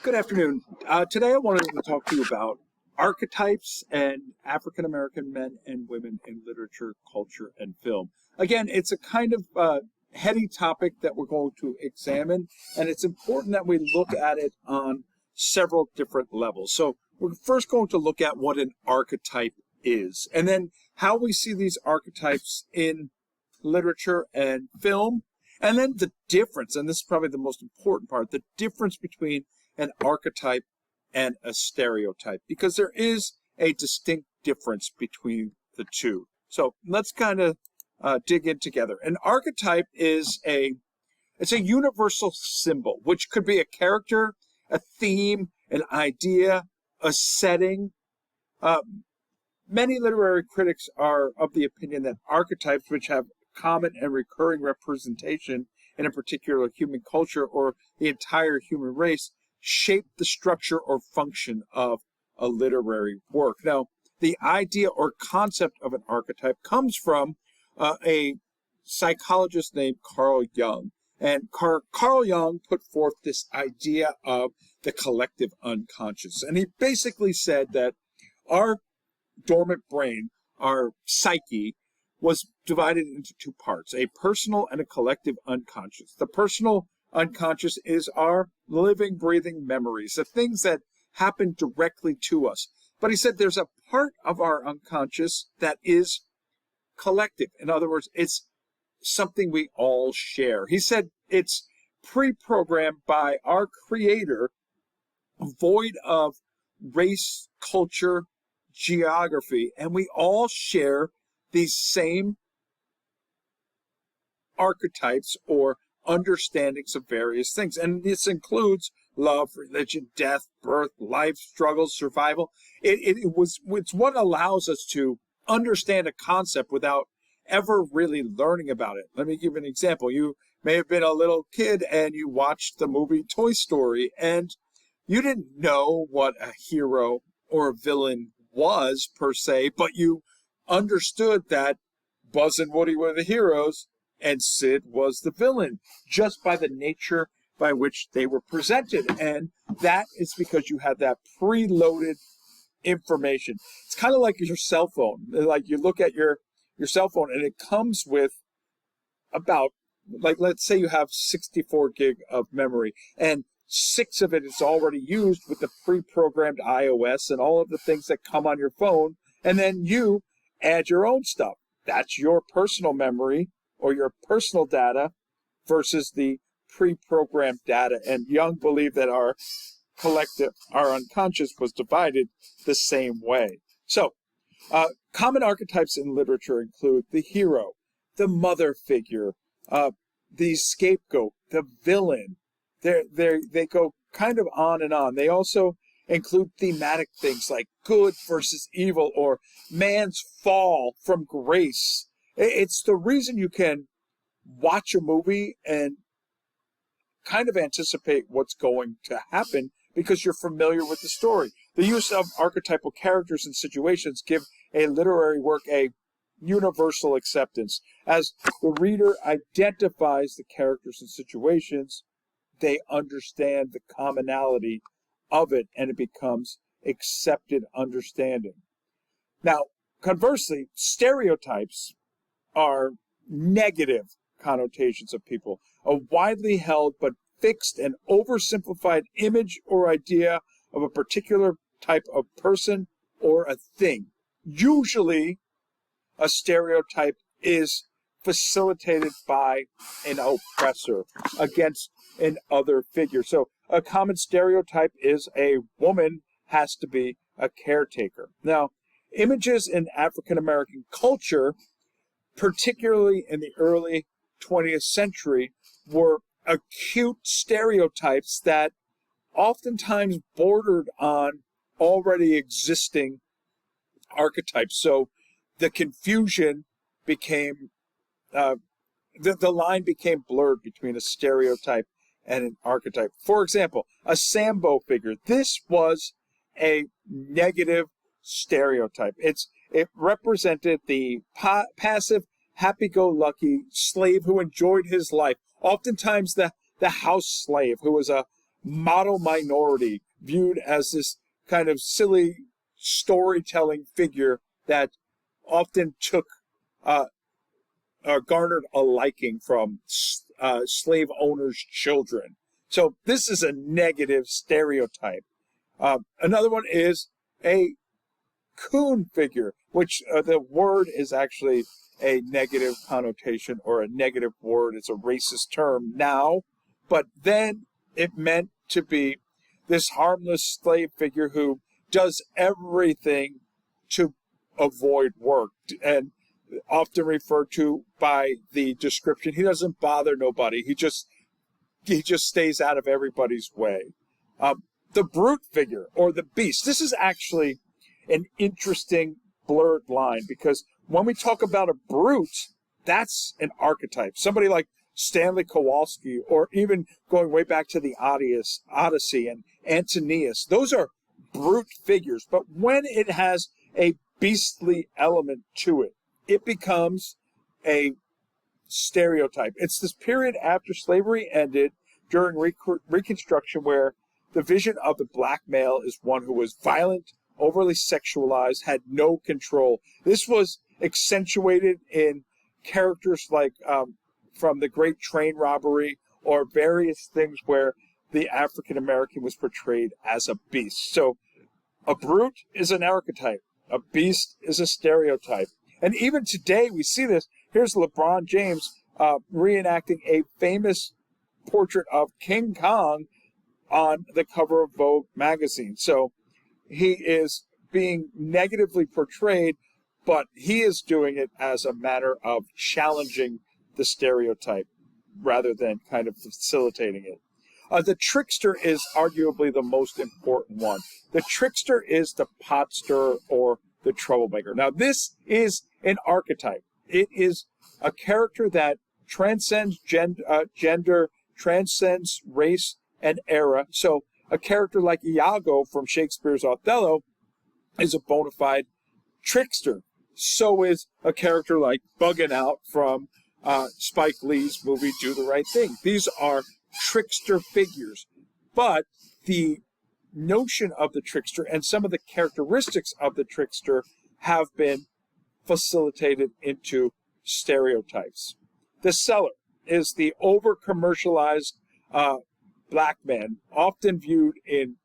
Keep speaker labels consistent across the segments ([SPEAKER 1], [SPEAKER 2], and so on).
[SPEAKER 1] Good afternoon. Today I wanted to talk to you about archetypes and African American men and women in literature, culture, and film. Again, it's a kind of heady topic that we're going to examine, and it's important that we look at it on several different levels. So we're first going to look at what an archetype is, and then how we see these archetypes in literature and film, and then the difference, and this is probably the most important part, the difference between an archetype and a stereotype, because there is a distinct difference between the two. So let's kind of dig in together. An archetype is it's a universal symbol, which could be a character, a theme, an idea, a setting. Many literary critics are of the opinion that archetypes, which have common and recurring representation in a particular human culture or the entire human race, shape the structure or function of a literary work. Now, the idea or concept of an archetype comes from a psychologist named Carl Jung. And Carl Jung put forth this idea of the collective unconscious. And he basically said that our dormant brain, our psyche, was divided into two parts, a personal and a collective unconscious. The personal unconscious is our living, breathing memories, the things that happen directly to us. But he said there's a part of our unconscious that is collective. In other words, it's something we all share. He said it's pre-programmed by our creator, void of race, culture, geography, and we all share these same archetypes or understandings of various things. And this includes love, religion, death, birth, life, struggle, survival. It's what allows us to understand a concept without ever really learning about it. Let me give you an example. You may have been a little kid and you watched the movie Toy Story, and you didn't know what a hero or a villain was per se, but you understood that Buzz and Woody were the heroes and Sid was the villain, just by the nature by which they were presented. And that is because you had that preloaded information. It's kind of like your cell phone. Like you look at your cell phone and it comes with about, like, let's say you have 64 gig of memory and 6 of it is already used with the pre-programmed iOS and all of the things that come on your phone. And then you add your own stuff. That's your personal memory or your personal data versus the pre-programmed data. And Jung believed that our collective, our unconscious, was divided the same way. So, common archetypes in literature include the hero, the mother figure, the scapegoat, the villain. They go kind of on and on. They also include thematic things like good versus evil or man's fall from grace. It's the reason you can watch a movie and kind of anticipate what's going to happen because you're familiar with the story. The use of archetypal characters and situations give a literary work a universal acceptance. As the reader identifies the characters and situations, they understand the commonality of it and it becomes accepted understanding. Now, conversely, stereotypes are negative connotations of people, a widely held but fixed and oversimplified image or idea of a particular type of person or a thing. Usually, a stereotype is facilitated by an oppressor against an other figure. So a common stereotype is a woman has to be a caretaker. Now, images in African American culture, particularly in the early 20th century, were acute stereotypes that oftentimes bordered on already existing archetypes. So the confusion became, the line became blurred between a stereotype and an archetype. For example, a Sambo figure. This was a negative stereotype. It represented the passive, happy-go-lucky slave who enjoyed his life. Oftentimes the house slave who was a model minority viewed as this kind of silly storytelling figure that often took garnered a liking from slave owners' children. So this is a negative stereotype. Another one is a coon figure, which the word is actually a negative connotation or a negative word. It's a racist term now, but then it meant to be this harmless slave figure who does everything to avoid work, and often referred to by the description, he doesn't bother nobody. He just stays out of everybody's way. The brute figure or the beast. This is actually an interesting blurred line, because when we talk about a brute, that's an archetype. Somebody like Stanley Kowalski, or even going way back to the Odyssey and Antonius, those are brute figures. But when it has a beastly element to it, it becomes a stereotype. It's this period after slavery ended during Reconstruction where the vision of the black male is one who was violent, overly sexualized, had no control. This was accentuated in characters like from the Great Train Robbery, or various things where the African American was portrayed as a beast. So a brute is an archetype. A beast is a stereotype. And even today we see this. Here's LeBron James reenacting a famous portrait of King Kong on the cover of Vogue magazine. So he is being negatively portrayed, but he is doing it as a matter of challenging the stereotype rather than kind of facilitating it. The trickster is arguably the most important one. The trickster is the pot stirrer or the troublemaker. Now, this is an archetype. It is a character that transcends gender, transcends race and era. So a character like Iago from Shakespeare's Othello is a bona fide trickster. So is a character like Buggin' Out from Spike Lee's movie Do the Right Thing. These are trickster figures. But the notion of the trickster and some of the characteristics of the trickster have been facilitated into stereotypes. The seller is the over-commercialized black man, often viewed in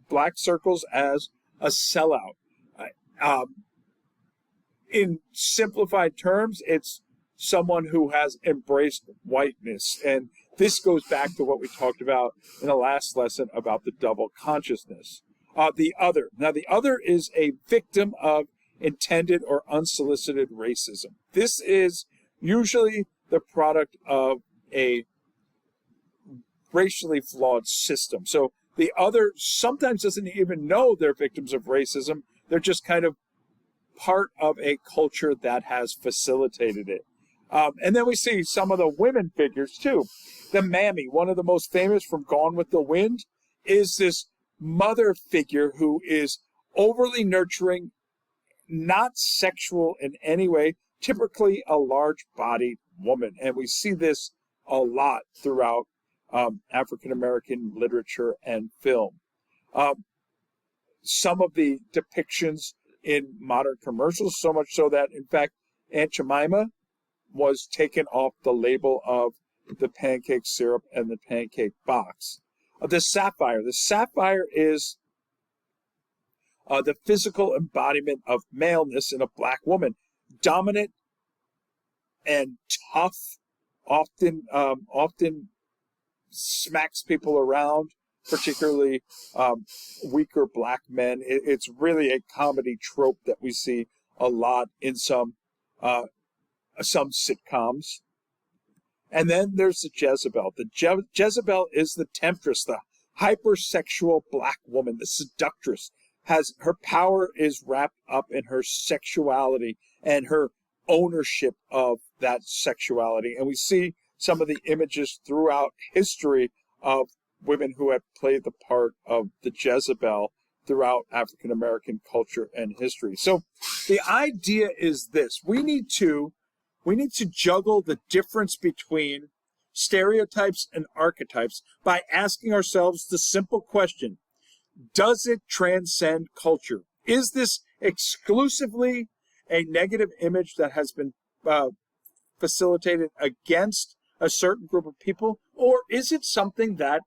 [SPEAKER 1] black circles as a sellout. In simplified terms, it's someone who has embraced whiteness. And this goes back to what we talked about in the last lesson about the double consciousness. The other. Now, the other is a victim of intended or unsolicited racism. This is usually the product of a racially flawed system. So the other sometimes doesn't even know they're victims of racism. They're just kind of part of a culture that has facilitated it. And then we see some of the women figures too. The mammy, one of the most famous from Gone with the Wind, is this mother figure who is overly nurturing, not sexual in any way, typically a large-bodied woman. And we see this a lot throughout African-American literature and film. Some of the depictions in modern commercials, so much so that, in fact, Aunt Jemima was taken off the label of the pancake syrup and the pancake box. The sapphire. The sapphire is the physical embodiment of maleness in a black woman. Dominant and tough, often smacks people around, particularly weaker black men. It's really a comedy trope that we see a lot in some sitcoms. And then there's the Jezebel. The Jezebel is the temptress, the hypersexual black woman, the seductress. Her power is wrapped up in her sexuality and her ownership of that sexuality. And we see some of the images throughout history of women who have played the part of the Jezebel throughout African American culture and history. So the idea is this: we need to juggle the difference between stereotypes and archetypes by asking ourselves the simple question, does it transcend culture? Is this exclusively a negative image that has been facilitated against a certain group of people, or is it something that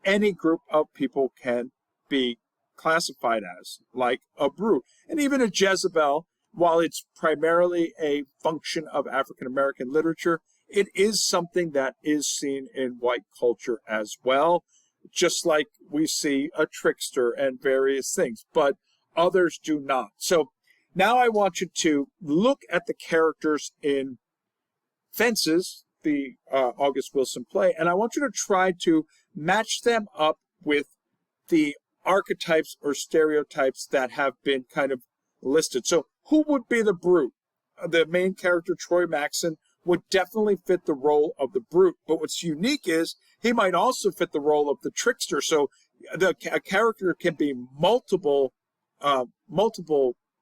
[SPEAKER 1] any group of people can be classified as, like a brew? And even a Jezebel, while it's primarily a function of African American literature, it is something that is seen in white culture as well, just like we see a trickster and various things, but others do not. So now I want you to look at the characters in Fences, the August Wilson play, and I want you to try to match them up with the archetypes or stereotypes that have been kind of listed. So who would be the brute? The main character, Troy Maxon, would definitely fit the role of the brute. But what's unique is he might also fit the role of the trickster. So a character can be multiple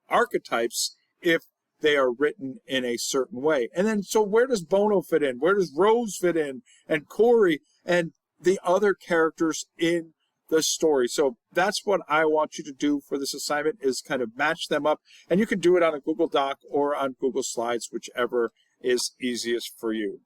[SPEAKER 1] archetypes if they are written in a certain way. And then, so where does Bono fit in? Where does Rose fit in? And Corey and the other characters in the story. So that's what I want you to do for this assignment, is kind of match them up. And you can do it on a Google Doc or on Google Slides, whichever is easiest for you.